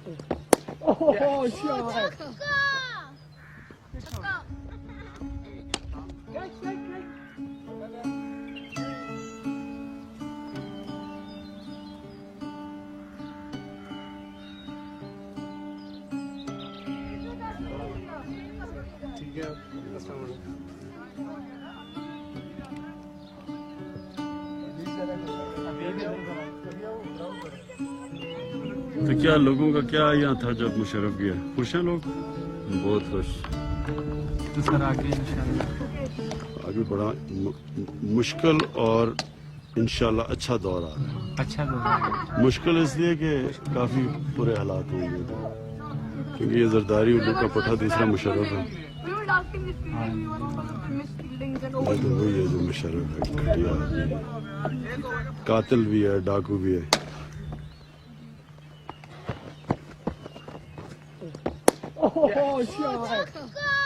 तो क्या लोगों का क्या यहाँ था जब मुशर्रफ गया? खुश हैं लोग? बहुत खुश। तो सर आगे इंशाल्लाह अभी बड़ा मुश्किल और इंशाल्लाह अच्छा दौर आ रहा है। अच्छा दौर। मुश्किल इसलिए कि काफ़ी बुरे हालात होंगे क्योंकि ये जरदारी उन लोग का पठा तीसरा मुशर्रफ है। ये तो वही है जो मुशर्रफ है, घटिया कातिल भी है, डाकू भी है। Oh, shit.